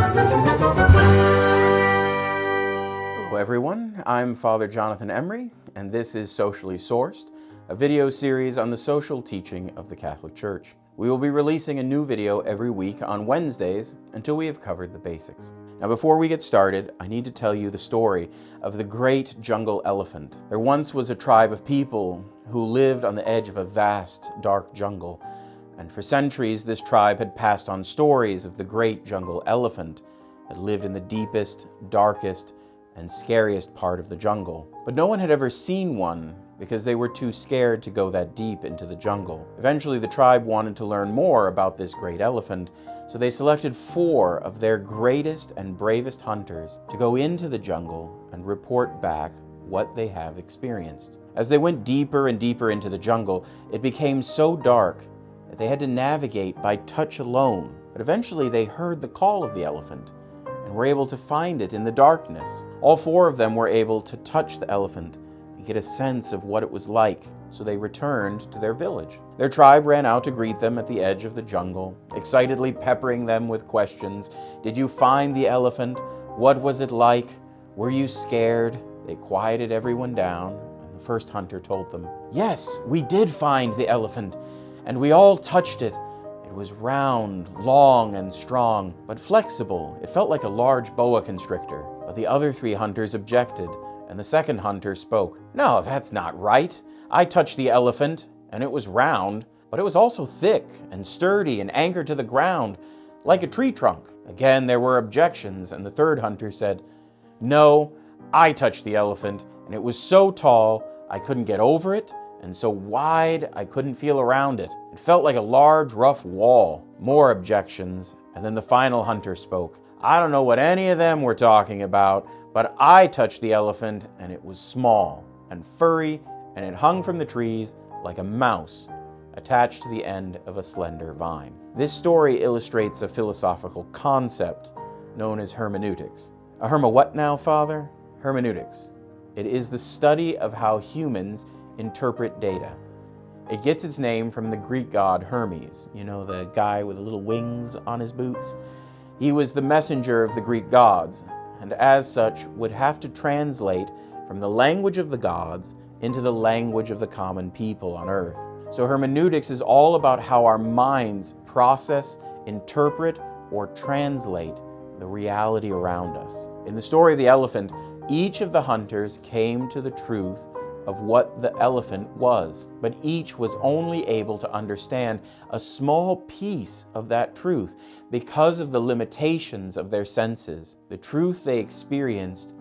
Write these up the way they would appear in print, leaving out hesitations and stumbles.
Hello everyone, I'm Father Jonathan Emery, and this is Socially Sourced, a video series on the social teaching of the Catholic Church. We will be releasing a new video every week on Wednesdays until we have covered the basics. Now before we get started, I need to tell you the story of the great jungle elephant. There once was a tribe of people who lived on the edge of a vast, dark jungle, and for centuries this tribe had passed on stories of the great jungle elephant that lived in the deepest, darkest, and scariest part of the jungle. But no one had ever seen one because they were too scared to go that deep into the jungle. Eventually, the tribe wanted to learn more about this great elephant, so they selected 4 of their greatest and bravest hunters to go into the jungle and report back what they have experienced. As they went deeper and deeper into the jungle, it became so dark that they had to navigate by touch alone. But eventually, they heard the call of the elephant and were able to find it in the darkness. All 4 of them were able to touch the elephant and get a sense of what it was like, so they returned to their village. Their tribe ran out to greet them at the edge of the jungle, excitedly peppering them with questions. Did you find the elephant? What was it like? Were you scared? They quieted everyone down, and the first hunter told them, "Yes, we did find the elephant, and we all touched it. It was round, long, and strong, but flexible. It felt like a large boa constrictor." But the other 3 hunters objected, and the second hunter spoke. "No, that's not right. I touched the elephant, and it was round, but it was also thick and sturdy and anchored to the ground, like a tree trunk." Again, there were objections, and the third hunter said, "No, I touched the elephant, and it was so tall I couldn't get over it, and so wide I couldn't feel around it. It felt like a large, rough wall." More objections, and then the final hunter spoke. "I don't know what any of them were talking about, but I touched the elephant, and it was small and furry, and it hung from the trees like a mouse attached to the end of a slender vine." This story illustrates a philosophical concept known as hermeneutics. A what now, Father? Hermeneutics. It is the study of how humans interpret data. It gets its name from the Greek god Hermes, you know, the guy with the little wings on his boots. He was the messenger of the Greek gods, and as such would have to translate from the language of the gods into the language of the common people on earth. So hermeneutics is all about how our minds process, interpret, or translate the reality around us. In the story of the elephant, each of the hunters came to the truth of what the elephant was, but each was only able to understand a small piece of that truth because of the limitations of their senses. The truth they experienced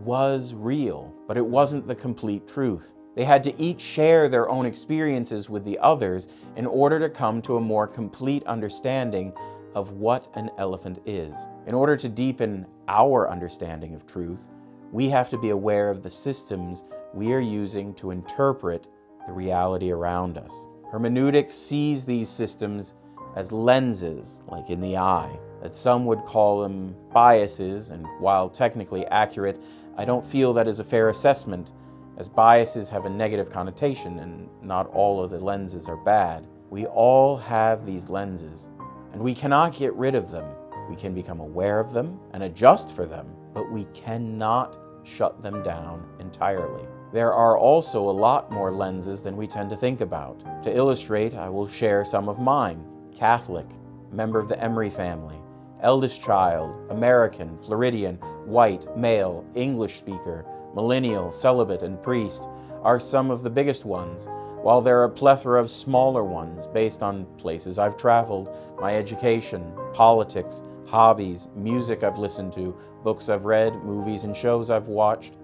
was real, but it wasn't the complete truth. They had to each share their own experiences with the others in order to come to a more complete understanding of what an elephant is. In order to deepen our understanding of truth, we have to be aware of the systems we are using to interpret the reality around us. Hermeneutics sees these systems as lenses, like in the eye, that some would call them biases, and while technically accurate, I don't feel that is a fair assessment, as biases have a negative connotation and not all of the lenses are bad. We all have these lenses, and we cannot get rid of them. We can become aware of them and adjust for them, but we cannot shut them down entirely. There are also a lot more lenses than we tend to think about. To illustrate, I will share some of mine. Catholic, member of the Emery family, eldest child, American, Floridian, white, male, English speaker, millennial, celibate, and priest are some of the biggest ones, while there are a plethora of smaller ones based on places I've traveled, my education, politics, hobbies, music I've listened to, books I've read, movies and shows I've watched,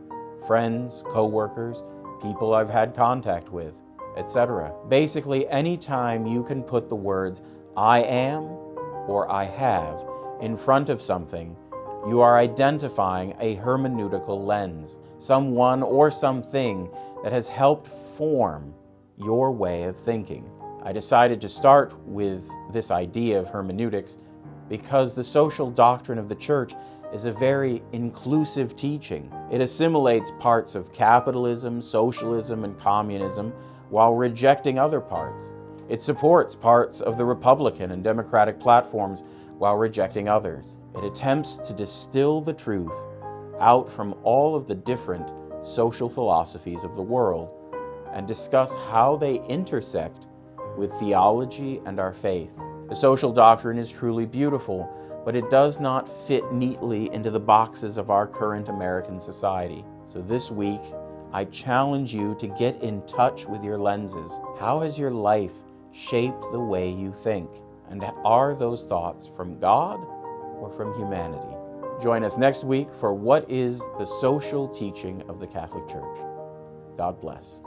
friends, co-workers, people I've had contact with, etc. Basically, anytime you can put the words "I am" or "I have" in front of something, you are identifying a hermeneutical lens, someone or something that has helped form your way of thinking. I decided to start with this idea of hermeneutics because the social doctrine of the Church is a very inclusive teaching. It assimilates parts of capitalism, socialism, and communism while rejecting other parts. It supports parts of the Republican and Democratic platforms while rejecting others. It attempts to distill the truth out from all of the different social philosophies of the world and discuss how they intersect with theology and our faith. The social doctrine is truly beautiful, but it does not fit neatly into the boxes of our current American society. So this week, I challenge you to get in touch with your lenses. How has your life shaped the way you think? And are those thoughts from God or from humanity? Join us next week for What is the Social Teaching of the Catholic Church? God bless.